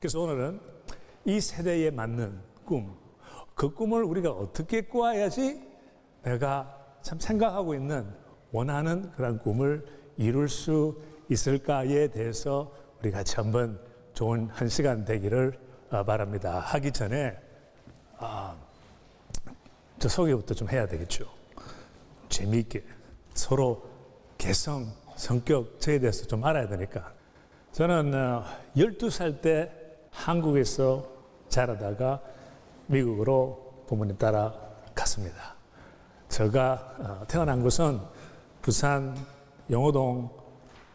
그래서 오늘은 이 세대에 맞는 꿈, 그 꿈을 우리가 어떻게 꾸어야지 내가 참 생각하고 있는 원하는 그런 꿈을 이룰 수 있을까에 대해서 우리 같이 한번 좋은 한 시간 되기를 바랍니다. 하기 전에 저 소개부터 좀 해야 되겠죠. 재미있게 서로 개성, 성격 저에 대해서 좀 알아야 되니까. 저는 12살 때 한국에서 자라다가 미국으로 부모님 따라 갔습니다. 제가 태어난 곳은 부산 영호동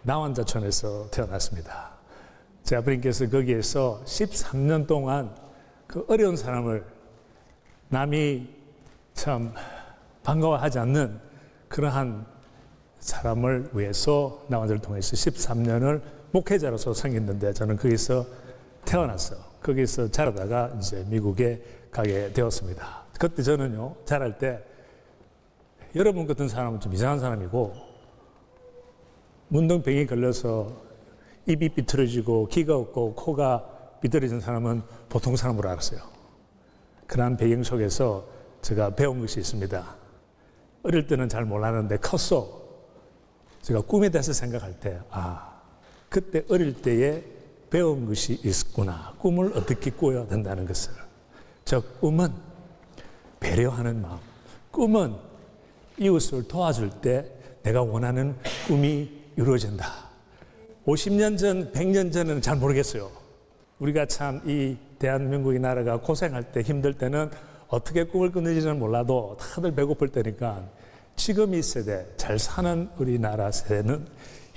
남원자촌에서 태어났습니다. 제 아버님께서 거기에서 13년 동안 그 어려운 사람을 남이 참 반가워하지 않는 그러한 사람을 위해서 남원자를 통해서 13년을 목회자로서 섬겼는데 저는 거기서 태어나서 거기서 자라다가 이제 미국에 가게 되었습니다. 그때 저는요, 자랄 때 여러분 같은 사람은 좀 이상한 사람이고 문둥병이 걸려서 입이 비틀어지고 귀가 없고 코가 비틀어진 사람은 보통 사람으로 알았어요. 그러한 배경 속에서 제가 배운 것이 있습니다. 어릴 때는 잘 몰랐는데 컸어. 제가 꿈에 대해서 생각할 때 그때 어릴 때에 배운 것이 있구나. 꿈을 어떻게 꾸어야 된다는 것을. 저 꿈은 배려하는 마음. 꿈은 이웃을 도와줄 때 내가 원하는 꿈이 이루어진다. 50년 전, 100년 전에는 잘 모르겠어요. 우리가 참 이 대한민국이 나라가 고생할 때 힘들 때는 어떻게 꿈을 꾸는지는 몰라도 다들 배고플 때니까 지금 이 세대, 잘 사는 우리나라 세대는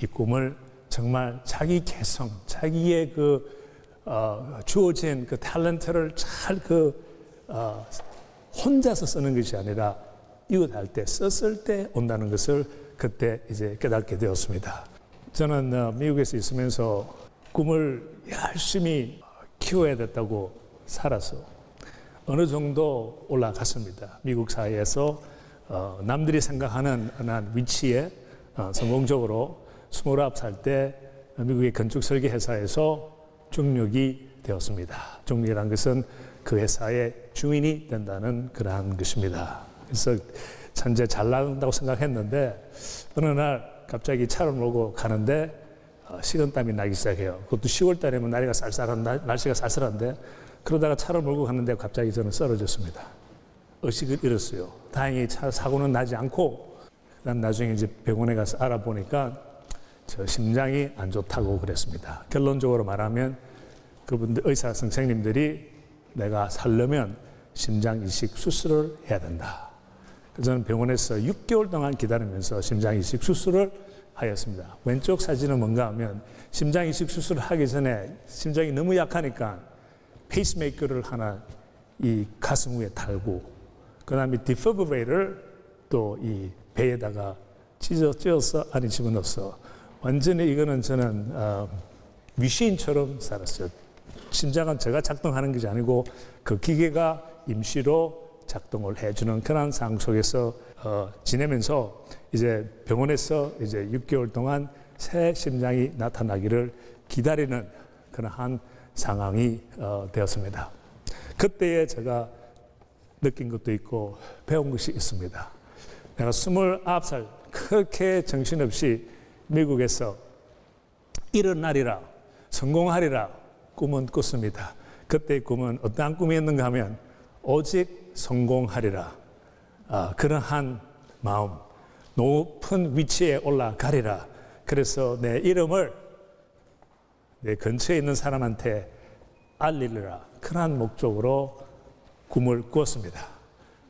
이 꿈을 정말 자기 개성, 자기의 주어진 그 탤런트를 잘 혼자서 쓰는 것이 아니라 이웃할 때, 썼을 때 온다는 것을 그때 이제 깨닫게 되었습니다. 저는 미국에서 있으면서 꿈을 열심히 키워야 됐다고 살아서 어느 정도 올라갔습니다. 미국 사회에서 남들이 생각하는 위치에 성공적으로 29살 때 미국의 건축 설계 회사에서 중력이 되었습니다. 중력이라는 것은 그 회사의 주인이 된다는 그러한 것입니다. 그래서 현재 잘 나간다고 생각했는데 어느 날 갑자기 차를 몰고 가는데 식은땀이 나기 시작해요. 그것도 10월 달이면 날씨가 쌀쌀한데 그러다가 차를 몰고 갔는데 갑자기 저는 쓰러졌습니다. 의식을 잃었어요. 다행히 차 사고는 나지 않고 그다음 나중에 이제 병원에 가서 알아보니까 저 심장이 안 좋다고 그랬습니다. 결론적으로 말하면 그분들 의사 선생님들이 내가 살려면 심장 이식 수술을 해야 된다. 그래서 저는 병원에서 6개월 동안 기다리면서 심장 이식 수술을 하였습니다. 왼쪽 사진은 뭔가 하면 심장 이식 수술을 하기 전에 심장이 너무 약하니까 페이스메이커를 하나 이 가슴 위에 달고 그 다음에 디피브레이터를 또 이 배에다가 찢어서 안에 집어넣어서 완전히 이거는 저는 미신처럼 살았어요. 심장은 제가 작동하는 것이 아니고 그 기계가 임시로 작동을 해주는 그런 상황 속에서 지내면서 이제 병원에서 이제 6개월 동안 새 심장이 나타나기를 기다리는 그러한 상황이 되었습니다. 그때에 제가 느낀 것도 있고 배운 것이 있습니다. 내가 29살 그렇게 정신없이 미국에서 이런 날이라 성공하리라 꿈은 꿨습니다. 그때의 꿈은 어떠한 꿈이었는가 하면 오직 성공하리라. 그러한 마음, 높은 위치에 올라가리라. 그래서 내 이름을 내 근처에 있는 사람한테 알리리라. 그러한 목적으로 꿈을 꾸었습니다.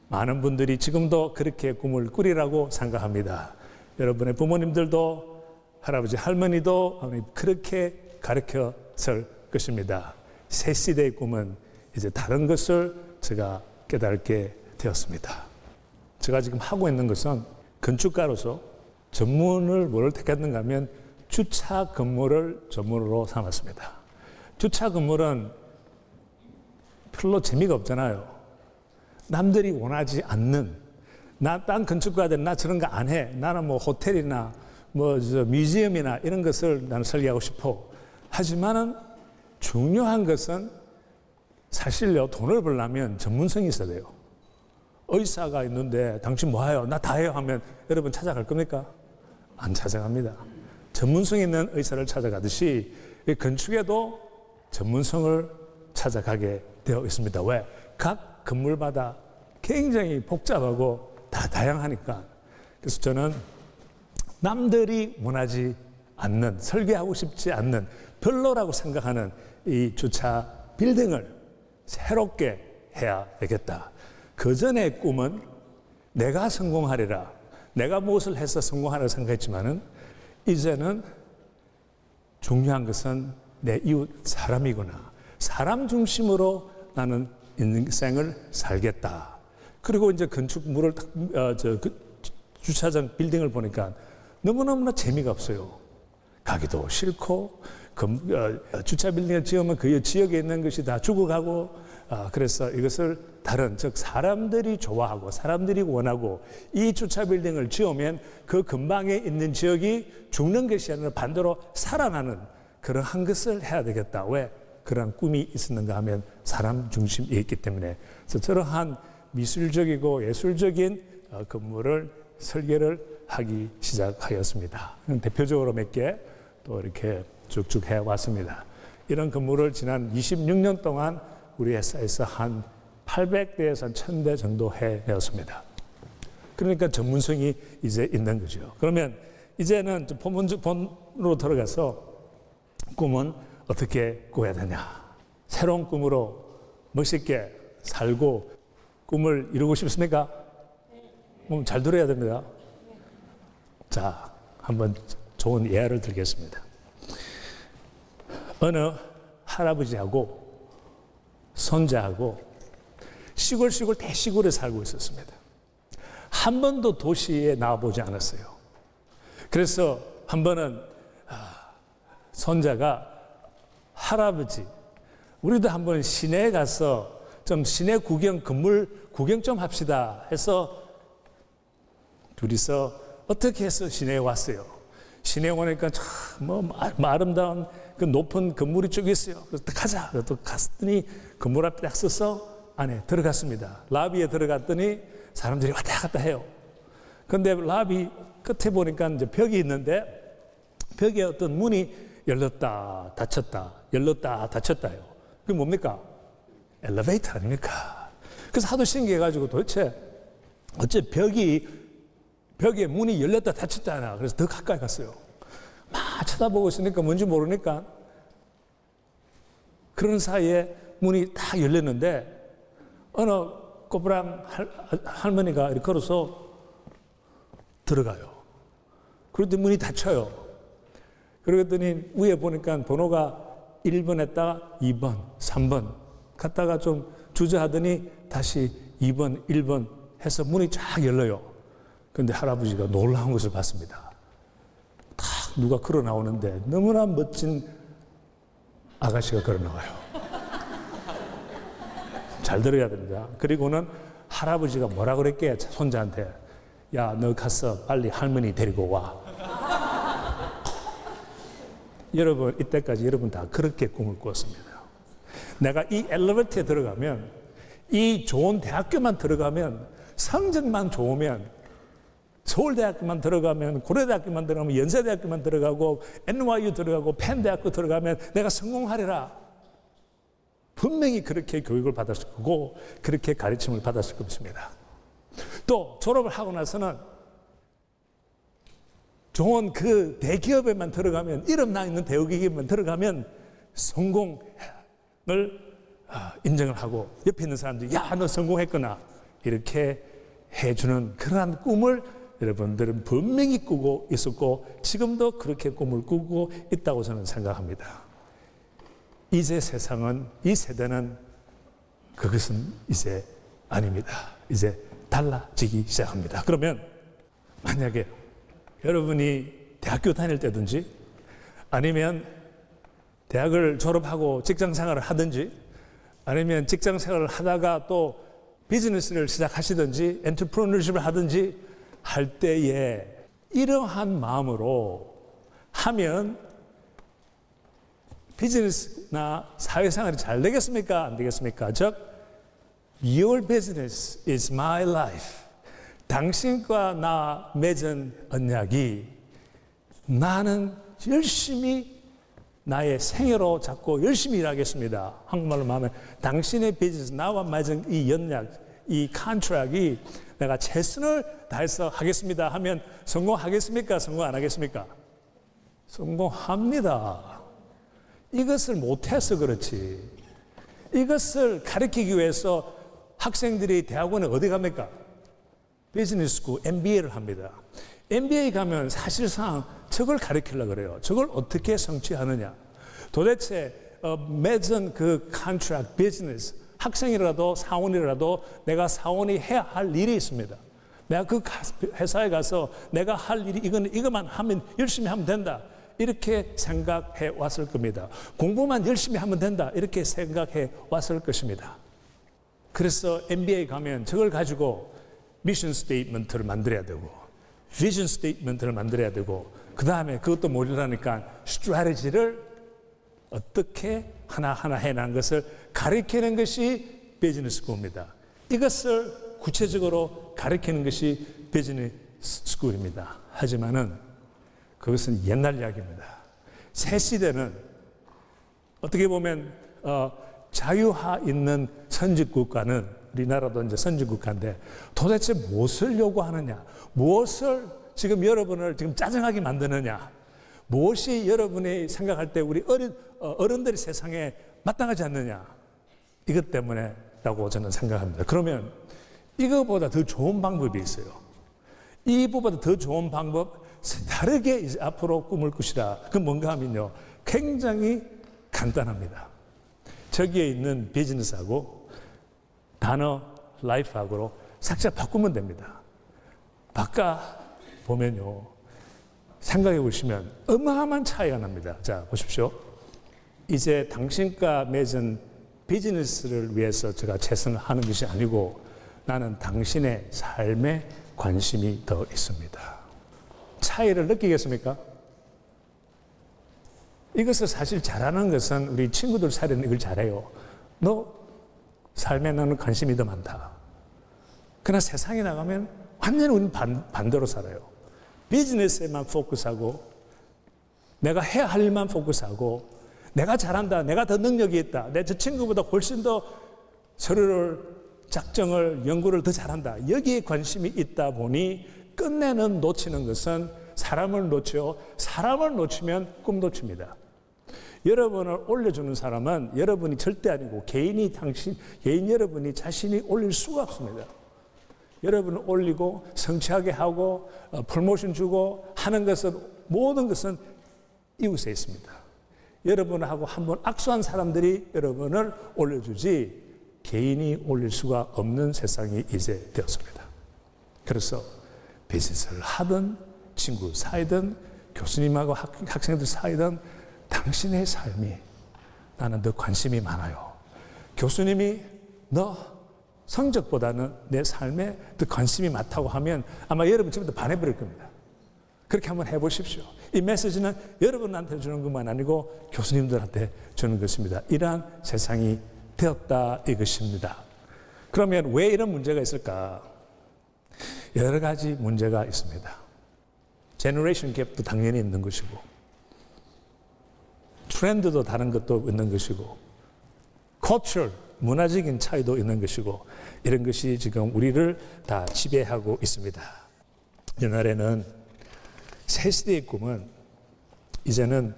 많은 분들이 지금도 그렇게 꿈을 꾸리라고 생각합니다. 여러분의 부모님들도 할아버지 할머니도 그렇게 가르쳤을 것입니다. 새 시대의 꿈은 이제 다른 것을 제가 깨닫게 되었습니다. 제가 지금 하고 있는 것은 건축가로서 전문을 뭐를 택했는가 하면 주차 건물을 전문으로 삼았습니다. 주차 건물은 별로 재미가 없잖아요. 남들이 원하지 않는, 딴 건축가들 나 저런 거 안 해. 나는 뭐 호텔이나 뮤지엄이나 이런 것을 나는 설계하고 싶어. 하지만은 중요한 것은 사실요, 돈을 벌려면 전문성이 있어야 돼요. 의사가 있는데 당신 뭐 해요? 나 다 해요 하면 여러분 찾아갈 겁니까? 안 찾아갑니다. 전문성 있는 의사를 찾아가듯이 건축에도 전문성을 찾아가게 되어 있습니다. 왜? 각 건물마다 굉장히 복잡하고 다 다양하니까. 그래서 저는 남들이 원하지 않는, 설계하고 싶지 않는, 별로라고 생각하는 이 주차 빌딩을 새롭게 해야 되겠다. 그 전의 꿈은 내가 성공하리라, 내가 무엇을 해서 성공하리라 생각했지만은 이제는 중요한 것은 내 이웃 사람이구나. 사람 중심으로 나는 인생을 살겠다. 그리고 이제 건축물을 주차장 빌딩을 보니까 너무너무나 재미가 없어요. 가기도 싫고, 주차 빌딩을 지으면 그 지역에 있는 것이 다 죽어가고, 그래서 이것을 다른, 즉 사람들이 좋아하고 사람들이 원하고 이 주차 빌딩을 지으면 그 근방에 있는 지역이 죽는 것이 아니라 반대로 살아나는 그러한 것을 해야 되겠다. 왜? 그런 꿈이 있었는가 하면 사람 중심이 있기 때문에. 그래서 저러한 미술적이고 예술적인 건물을 설계를 하기 시작하였습니다. 대표적으로 몇 개 또 이렇게 쭉쭉 해왔습니다. 이런 건물을 지난 26년 동안 우리 회사에서 한 800대에서 한 1000대 정도 해내었습니다. 그러니까 전문성이 이제 있는 거죠. 그러면 이제는 본으로 들어가서 꿈은 어떻게 꿔야 되냐. 새로운 꿈으로 멋있게 살고 꿈을 이루고 싶습니까? 그럼 잘 들어야 됩니다. 자, 한번 좋은 예를 들겠습니다. 어느 할아버지하고 손자하고 시골 대시골에 살고 있었습니다. 한 번도 도시에 나와보지 않았어요. 그래서 한 번은 손자가 할아버지, 우리도 한번 시내에 가서 좀 시내 건물 구경 좀 합시다 해서 둘이서 어떻게 해서 시내에 왔어요. 시내에 오니까 참 아름다운 그 높은 건물이 쭉 있어요. 그래서 가자. 또 갔더니 건물 앞에 딱 서서 안에 들어갔습니다. 라비에 들어갔더니 사람들이 왔다 갔다 해요. 그런데 라비 끝에 보니까 이제 벽이 있는데 벽에 어떤 문이 열렸다 닫혔다 열렸다 닫혔다요. 그게 뭡니까? 엘리베이터 아닙니까? 그래서 하도 신기해가지고 도대체 어째 벽에 문이 열렸다 닫혔다 하나. 그래서 더 가까이 갔어요. 막 쳐다보고 있으니까 뭔지 모르니까 그런 사이에 문이 다 열렸는데 어느 꼬부랑 할머니가 이렇게 걸어서 들어가요. 그런데 문이 닫혀요. 그러더니 위에 보니까 번호가 1번 했다가 2번, 3번 갔다가 좀 주저하더니 다시 2번, 1번 해서 문이 쫙 열려요. 그런데 할아버지가 놀라운 것을 봤습니다. 딱 누가 걸어 나오는데 너무나 멋진 아가씨가 걸어 나와요. 잘 들어야 됩니다. 그리고는 할아버지가 뭐라 그랬게 손자한테, 야, 너 가서 빨리 할머니 데리고 와. 여러분, 이때까지 여러분 다 그렇게 꿈을 꾸었습니다. 내가 이 엘리베이터에 들어가면, 이 좋은 대학교만 들어가면, 성적만 좋으면, 서울대학교만 들어가면, 고려대학교만 들어가면, 연세대학교만 들어가고, NYU 들어가고, 펜대학교 들어가면 내가 성공하리라. 분명히 그렇게 교육을 받았을 거고, 그렇게 가르침을 받았을 것입니다. 또 졸업을 하고 나서는 좋은 그 대기업에만 들어가면, 이름 나 있는 대기업에만 들어가면 성공을 인정을 하고 옆에 있는 사람들이 야, 너 성공했구나 이렇게 해주는 그러한 꿈을 여러분들은 분명히 꾸고 있었고 지금도 그렇게 꿈을 꾸고 있다고 저는 생각합니다. 이제 세상은, 이 세대는 그것은 이제 아닙니다. 이제 달라지기 시작합니다. 그러면 만약에 여러분이 대학교 다닐 때든지 아니면 대학을 졸업하고 직장 생활을 하든지 아니면 직장 생활을 하다가 또 비즈니스를 시작하시든지 엔터프레너십을 하든지 할 때에 이러한 마음으로 하면 비즈니스나 사회생활이 잘 되겠습니까? 안 되겠습니까? 즉, Your business is my life. 당신과 나 맺은 언약이 나는 열심히 나의 생애로 잡고 열심히 일하겠습니다. 한국말로 말하면 당신의 비즈니스, 나와 맺은 이 언약, 이 컨트랙이 내가 최선을 다해서 하겠습니다 하면 성공하겠습니까? 성공 안 하겠습니까? 성공합니다. 이것을 못해서 그렇지. 이것을 가르치기 위해서 학생들이 대학원에 어디 갑니까? 비즈니스 스쿨, MBA를 합니다. MBA 가면 사실상 저걸 가르치려고 그래요. 저걸 어떻게 성취하느냐. 도대체 맺은 그 컨트랙 비즈니스, 학생이라도 사원이라도 내가 사원이 해야 할 일이 있습니다. 내가 그 회사에 가서 내가 할 일이 이것만 하면 열심히 하면 된다. 이렇게 생각해 왔을 겁니다. 공부만 열심히 하면 된다. 이렇게 생각해 왔을 것입니다. 그래서 MBA 가면 저걸 가지고 미션 스테이트먼트를 만들어야 되고 비전 스테이트먼트를 만들어야 되고 그 다음에 그것도 모르라니까 스트래티지를 어떻게 하나하나 해나가는 것을 가르치는 것이 비즈니스 스쿨입니다. 이것을 구체적으로 가르치는 것이 비즈니스 스쿨입니다. 하지만은 그것은 옛날 이야기입니다. 새 시대는 어떻게 보면 자유화 있는 선진 국가는 우리나라도 이제 선진 국가인데 도대체 무엇을 요구하느냐? 무엇을 지금 여러분을 지금 짜증하게 만드느냐? 무엇이 여러분이 생각할 때 우리 어른들이 세상에 마땅하지 않느냐? 이것 때문에라고 저는 생각합니다. 그러면 이거보다 더 좋은 방법이 있어요. 이보다 더 좋은 방법, 다르게 이제 앞으로 꿈을 꾸시라. 그 뭔가 하면요. 굉장히 간단합니다. 저기에 있는 비즈니스하고 단어 라이프하고로 삭제 바꾸면 됩니다. 바꿔 보면요. 생각해 보시면 어마어마한 차이가 납니다. 자, 보십시오. 이제 당신과 맺은 비즈니스를 위해서 제가 최선을 하는 것이 아니고 나는 당신의 삶에 관심이 더 있습니다. 차이를 느끼겠습니까? 이것을 사실 잘하는 것은 우리 친구들 사이에는 이걸 잘해요. 너 삶에 나는 관심이 더 많다. 그러나 세상에 나가면 완전히 우리는 반대로 살아요. 비즈니스에만 포커스하고 내가 해야 할 일만 포커스하고 내가 잘한다. 내가 더 능력이 있다. 내 저 친구보다 훨씬 더 서류를 작정을 연구를 더 잘한다. 여기에 관심이 있다 보니 끝내는 놓치는 것은 사람을 놓죠. 사람을 놓치면 꿈 놓칩니다. 여러분을 올려주는 사람은 여러분이 절대 아니고 개인 여러분이 자신이 올릴 수가 없습니다. 여러분을 올리고 성취하게 하고 프로모션 주고 하는 것은 모든 것은 이웃에 있습니다. 여러분하고 한번 악수한 사람들이 여러분을 올려주지 개인이 올릴 수가 없는 세상이 이제 되었습니다. 그래서 비즈니스를 하든 친구 사이든 교수님하고 학생들 사이든 당신의 삶이 나는 더 관심이 많아요. 교수님이 너 성적보다는 내 삶에 더 관심이 많다고 하면 아마 여러분 지금부터 반해버릴 겁니다. 그렇게 한번 해보십시오. 이 메시지는 여러분한테 주는 것만 아니고 교수님들한테 주는 것입니다. 이러한 세상이 되었다 이것입니다. 그러면 왜 이런 문제가 있을까? 여러 가지 문제가 있습니다. 제너레이션 갭도 당연히 있는 것이고 트렌드도 다른 것도 있는 것이고 culture, 문화적인 차이도 있는 것이고 이런 것이 지금 우리를 다 지배하고 있습니다. 옛날에는 새 시대의 꿈은 이제는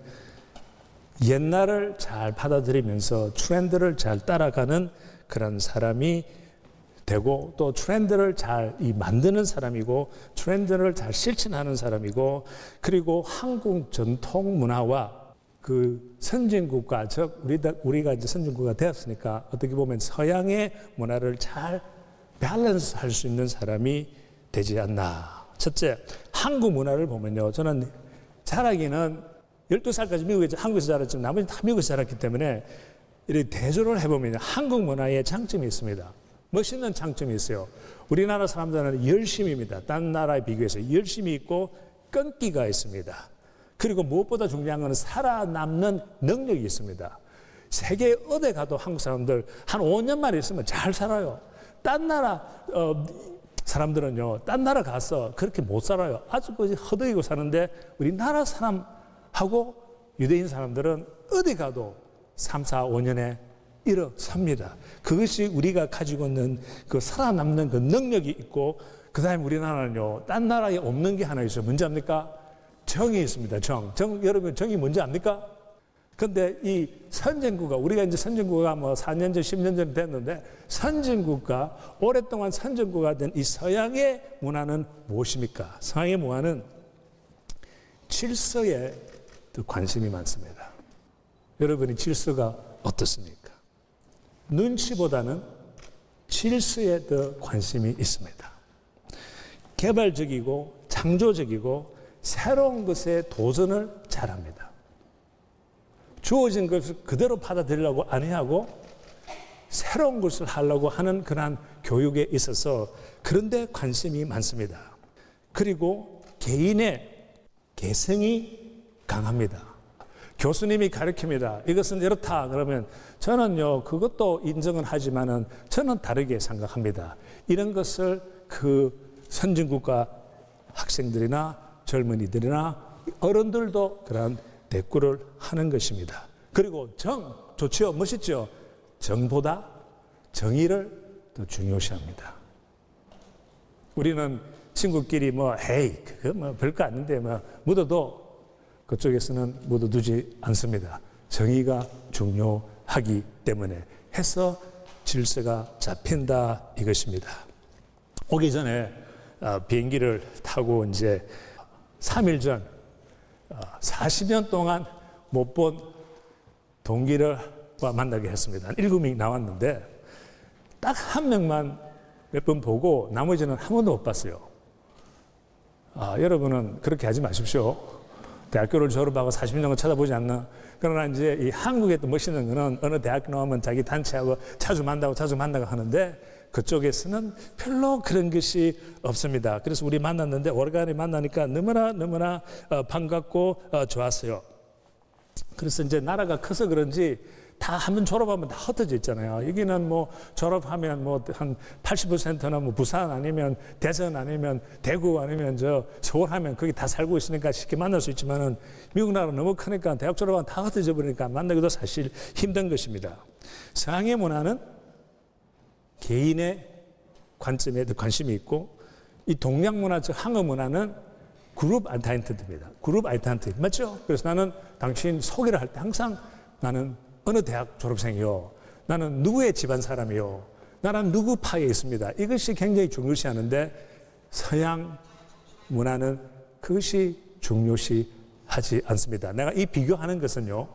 옛날을 잘 받아들이면서 트렌드를 잘 따라가는 그런 사람이 되고 또 트렌드를 잘 만드는 사람이고 트렌드를 잘 실천하는 사람이고 그리고 한국 전통 문화와 그 선진국가 즉 우리가 이제 선진국가 되었으니까 어떻게 보면 서양의 문화를 잘 밸런스 할 수 있는 사람이 되지 않나. 첫째, 한국 문화를 보면요. 저는 자라기는 12살까지 한국에서 자랐지만 나머지 다 미국에서 자랐기 때문에 이렇게 대조를 해보면 한국 문화에 장점이 있습니다. 멋있는 장점이 있어요. 우리나라 사람들은 열심입니다. 다른 나라에 비교해서 열심히 있고 끈기가 있습니다. 그리고 무엇보다 중요한 것은 살아남는 능력이 있습니다. 세계 어디 가도 한국 사람들 한 5년만 있으면 잘 살아요. 딴 나라 사람들은요, 딴 나라 가서 그렇게 못 살아요. 아주 허덕이고 사는데 우리나라 사람하고 유대인 사람들은 어디 가도 3, 4, 5년에 일어섭니다. 그것이 우리가 가지고 있는 그 살아남는 그 능력이 있고, 그 다음에 우리나라는요, 딴 나라에 없는 게 하나 있어요. 뭔지 압니까? 정이 있습니다. 여러분, 정이 뭔지 압니까? 근데 이 선진국가, 우리가 이제 선진국가 뭐 4년 전, 10년 전 됐는데, 선진국가, 오랫동안 선진국가 된 이 서양의 문화는 무엇입니까? 서양의 문화는 질서에 더 관심이 많습니다. 여러분이 질서가 어떻습니까? 눈치보다는 질서에 더 관심이 있습니다. 개발적이고 창조적이고 새로운 것에 도전을 잘합니다. 주어진 것을 그대로 받아들이려고 안 해하고 새로운 것을 하려고 하는 그러한 교육에 있어서 그런 데 관심이 많습니다. 그리고 개인의 개성이 강합니다. 교수님이 가르칩니다. 이것은 이렇다 그러면 저는요, 그것도 인정은 하지만은 저는 다르게 생각합니다. 이런 것을 그 선진국가 학생들이나 젊은이들이나 어른들도 그러한 대꾸를 하는 것입니다. 그리고 좋죠. 멋있죠. 정보다 정의를 더 중요시합니다. 우리는 친구끼리 에이, 그거 별거 아닌데 묻어도 그쪽에서는 묻어두지 않습니다. 정의가 중요하기 때문에 해서 질서가 잡힌다 이것입니다. 오기 전에 비행기를 타고 이제 3일 전 40년 동안 못 본 동기를 만나게 했습니다. 7명이 나왔는데 딱 한 명만 몇 번 보고 나머지는 한 번도 못 봤어요. 여러분은 그렇게 하지 마십시오. 대학교를 졸업하고 40년간 쳐다보지 않나? 그러나 이제 이 한국의 또 멋있는 거는 어느 대학교 나오면 자기 단체하고 자주 만나고 하는데 그쪽에서는 별로 그런 것이 없습니다. 그래서 우리 만났는데 오래간만에 만나니까 너무나 반갑고 좋았어요. 그래서 이제 나라가 커서 그런지 다 한 번 졸업하면 다 흩어져 있잖아요. 여기는 졸업하면 한 80%는 부산 아니면 대전 아니면 대구 아니면 서울 하면 거기 다 살고 있으니까 쉽게 만날 수 있지만은 미국 나라 너무 크니까 대학 졸업하면 다 흩어져 버리니까 만나기도 사실 힘든 것입니다. 서양의 문화는 개인의 관점에 더 관심이 있고, 이 동양 문화, 즉 한어 문화는 그룹 아이덴티티입니다. 그룹 아이덴티티 맞죠? 그래서 나는 당신 소개를 할 때 항상 나는 어느 대학 졸업생이요, 나는 누구의 집안 사람이요, 나는 누구 파에 있습니다. 이것이 굉장히 중요시하는데 서양 문화는 그것이 중요시하지 않습니다. 내가 이 비교하는 것은요,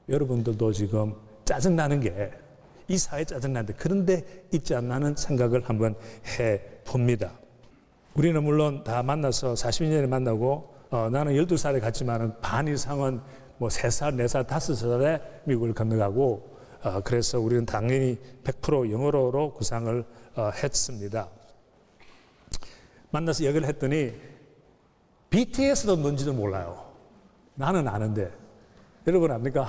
여러분들도 지금 짜증나는 게 이 사회 짜증나는데 그런데 있지 않나는 생각을 한번 해봅니다. 우리는 물론 다 만나서 40년에 만나고 나는 12살에 갔지만 반 이상은 3살, 4살, 5살에 미국을 건너가고 그래서 우리는 당연히 100% 영어로 구상을 했습니다. 만나서 얘기를 했더니 BTS도 뭔지도 몰라요. 나는 아는데 여러분 압니까?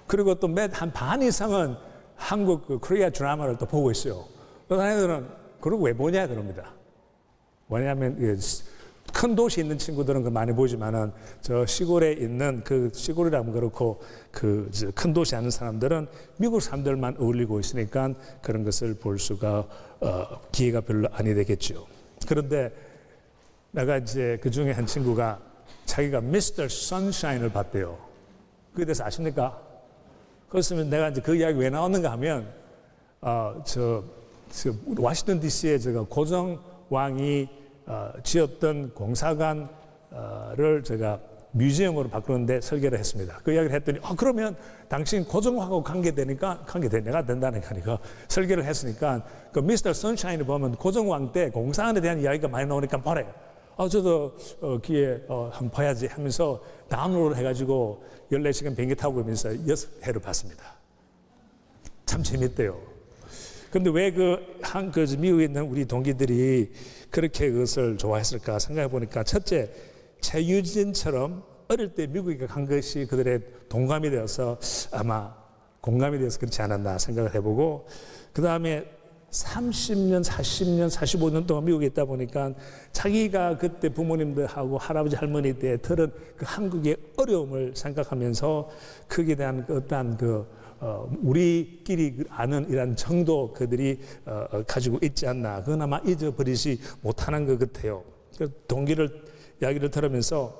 그리고 또 한 반 이상은 한국 코리아 드라마를 또 보고 있어요. 애들은 그러고 왜 보냐 그럽니다. 왜냐하면 큰 도시에 있는 친구들은 그 많이 보지만은 저 시골에 있는 그 시골이라면 그렇고 그 큰 도시 아는 사람들은 미국 사람들만 어울리고 있으니까 그런 것을 볼 수가 기회가 별로 아니 되겠죠. 그런데 내가 이제 그 중에 한 친구가 자기가 미스터 선샤인을 봤대요. 그에 대해서 아십니까? 그렇으면 내가 이제 그 이야기 왜 나왔는가 하면 워싱턴 DC에 제가 고종 왕이 지었던 공사관을 제가 뮤지엄으로 바꾸는데 설계를 했습니다. 그 이야기를 했더니 그러면 당신 고종하고 관계되니까 내가 된다니까 설계를 했으니까 그 미스터 선샤인을 보면 고종왕 때 공사관에 대한 이야기가 많이 나오니까 보래. 저도 기회 한번 봐야지 하면서 다운로드 해가지고 14시간 비행기 타고 오면서 6회를 봤습니다. 참 재밌대요. 근데 왜 미국에 있는 우리 동기들이 그렇게 그것을 좋아했을까 생각해 보니까 첫째, 최유진처럼 어릴 때 미국에 간 것이 그들의 동감이 되어서 아마 공감이 되어서 그렇지 않았나 생각을 해보고, 그 다음에 30년, 40년, 45년 동안 미국에 있다 보니까 자기가 그때 부모님들하고 할아버지 할머니 때 들은 그 한국의 어려움을 생각하면서 거기에 대한 어떠한 우리끼리 아는 이런 정도 그들이 가지고 있지 않나. 그건 아마 잊어버리지 못하는 것 같아요. 이야기를 들으면서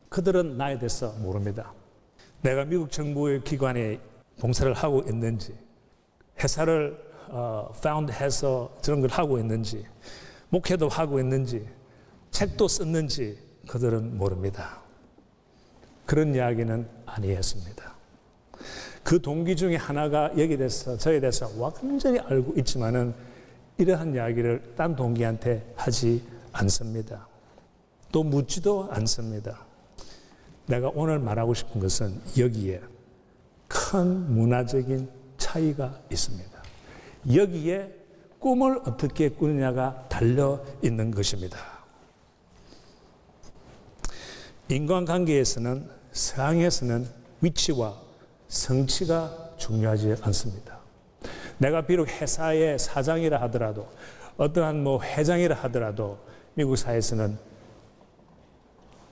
그들은 나에 대해서 모릅니다. 내가 미국 정부의 기관에 봉사를 하고 있는지, 회사를 파운드해서 저런 걸 하고 있는지, 목회도 하고 있는지, 책도 썼는지 그들은 모릅니다. 그런 이야기는 아니었습니다. 그 동기 중에 하나가 여기에 대해서, 저에 대해서 완전히 알고 있지만은 이러한 이야기를 딴 동기한테 하지 않습니다. 또 묻지도 않습니다. 내가 오늘 말하고 싶은 것은 여기에 큰 문화적인 차이가 있습니다. 여기에 꿈을 어떻게 꾸느냐가 달려 있는 것입니다. 인간관계에서는, 서양에서는 위치와 성취가 중요하지 않습니다. 내가 비록 회사의 사장이라 하더라도, 어떠한 회장이라 하더라도 미국 사회에서는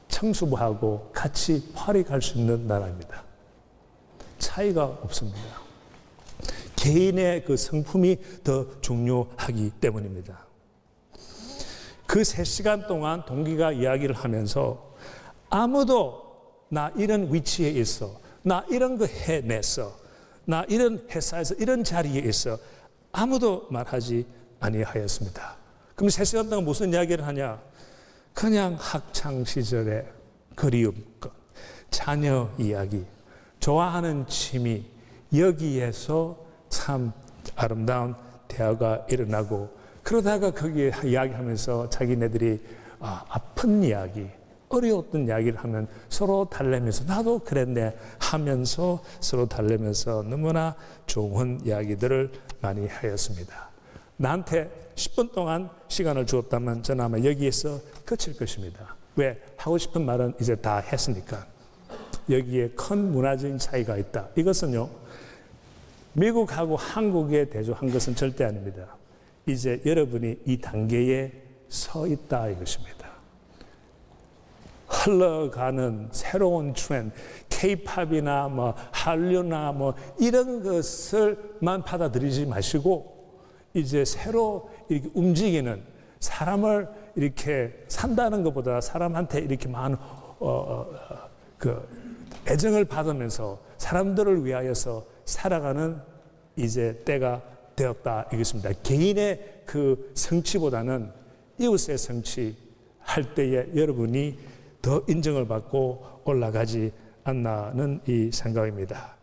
청수부하고 같이 파리 갈 수 있는 나라입니다. 차이가 없습니다. 개인의 그 성품이 더 중요하기 때문입니다. 그 3시간 동안 동기가 이야기를 하면서 아무도 나 이런 위치에 있어, 나 이런 거 해냈어, 나 이런 회사에서 이런 자리에 있어, 아무도 말하지 아니하였습니다. 그럼 3시간 동안 무슨 이야기를 하냐? 그냥 학창시절의 그리움, 자녀 이야기, 좋아하는 취미, 여기에서 참 아름다운 대화가 일어나고, 그러다가 거기에 이야기하면서 자기네들이 아픈 이야기, 어려웠던 이야기를 하면 서로 달래면서 나도 그랬네 하면서 서로 달래면서 너무나 좋은 이야기들을 많이 하였습니다. 나한테 10분 동안 시간을 주었다면 저는 아마 여기에서 그칠 것입니다. 왜? 하고 싶은 말은 이제 다 했으니까. 여기에 큰 문화적인 차이가 있다. 이것은요, 미국하고 한국에 대조한 것은 절대 아닙니다. 이제 여러분이 이 단계에 서 있다 이것입니다. 흘러가는 새로운 트렌드, K-팝이나 한류나 이런 것을만 받아들이지 마시고, 이제 새로 이렇게 움직이는, 사람을 이렇게 산다는 것보다 사람한테 이렇게 많은 애정을 받으면서 사람들을 위하여서 살아가는 이제 때가 되었다 이것입니다. 개인의 그 성취보다는 이웃의 성취할 때에 여러분이 더 인정을 받고 올라가지 않나는 이 생각입니다.